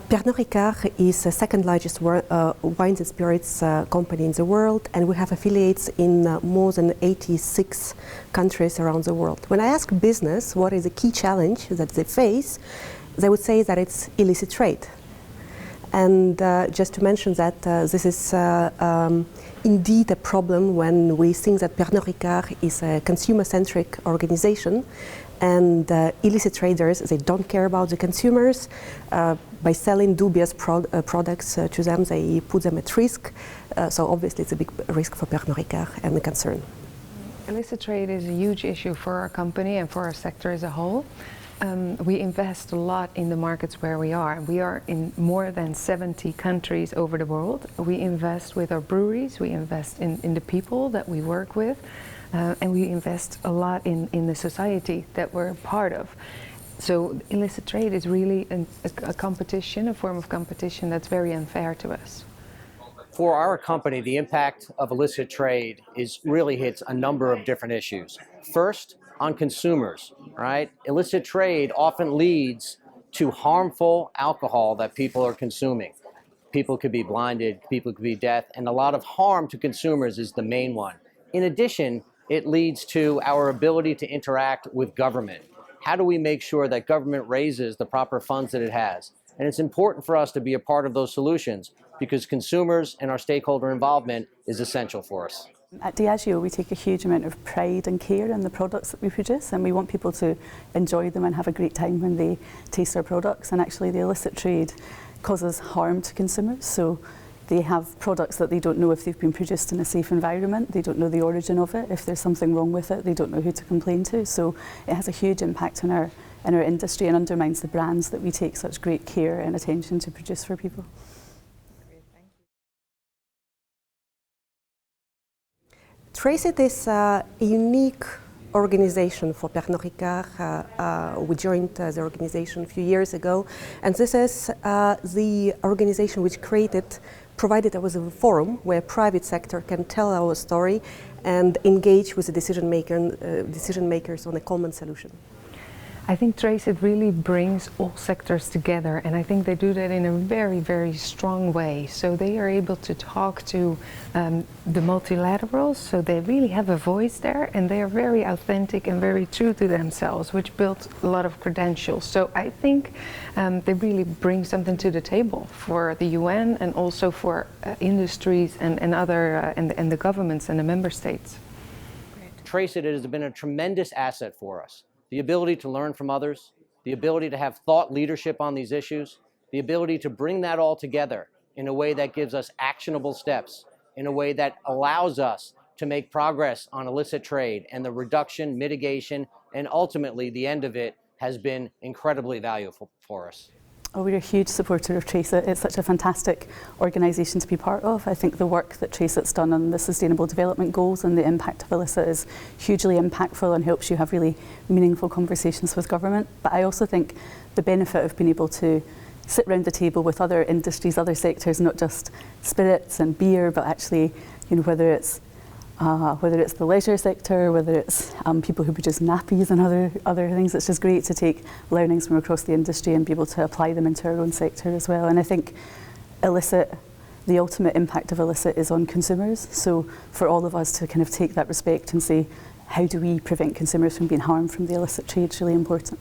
Pernod Ricard is the second largest wines and spirits company in the world, and we have affiliates in more than 86 countries around the world. When I ask business what is a key challenge that they face, they would say that it's illicit trade. And just to mention that this is indeed a problem when we think that Pernod Ricard is a consumer-centric organization, and illicit traders, they don't care about the consumers. By selling dubious products to them, they put them at risk. So obviously it's a big risk for Pernod Ricard and a concern. Illicit trade is a huge issue for our company and for our sector as a whole. We invest a lot in the markets where we are. We are in more than 70 countries over the world. We invest with our breweries, we invest in the people that we work with, and we invest a lot in the society that we're part of. So illicit trade is really a competition, a form of competition that's very unfair to us. For our company, the impact of illicit trade really hits a number of different issues. First, on consumers, right? Illicit trade often leads to harmful alcohol that people are consuming. People could be blinded, people could be deaf, and a lot of harm to consumers is the main one. In addition, it leads to our ability to interact with government. How do we make sure that government raises the proper funds that it has? And it's important for us to be a part of those solutions because consumers and our stakeholder involvement is essential for us. At Diageo, we take a huge amount of pride and care in the products that we produce, and we want people to enjoy them and have a great time when they taste our products. And actually the illicit trade causes harm to consumers. So they have products that they don't know if they've been produced in a safe environment, they don't know the origin of it, if there's something wrong with it, they don't know who to complain to. So it has a huge impact on our industry and undermines the brands that we take such great care and attention to produce for people. TRACIT is a unique organization for Pernod Ricard. We joined the organization a few years ago, and this is the organization which provided us with a forum where private sector can tell our story and engage with the decision makers on a common solution. I think TRACIT really brings all sectors together, and I think they do that in a very, very strong way. So they are able to talk to the multilaterals, so they really have a voice there, and they are very authentic and very true to themselves, which builds a lot of credentials. So I think they really bring something to the table for the UN and also for industries and the governments and the member states. TRACIT has been a tremendous asset for us. The ability to learn from others, the ability to have thought leadership on these issues, the ability to bring that all together in a way that gives us actionable steps, in a way that allows us to make progress on illicit trade and the reduction, mitigation, and ultimately the end of it has been incredibly valuable for us. Oh, we're a huge supporter of TRACIT. It's such a fantastic organisation to be part of. I think the work that TRACIT's done on the Sustainable Development Goals and the impact of illicit is hugely impactful and helps you have really meaningful conversations with government. But I also think the benefit of being able to sit around the table with other industries, other sectors, not just spirits and beer, but actually, whether it's the leisure sector, whether it's people who produce nappies and other things. It's just great to take learnings from across the industry and be able to apply them into our own sector as well. And I think the ultimate impact of illicit is on consumers. So for all of us to kind of take that respect and say, how do we prevent consumers from being harmed from the illicit trade is really important.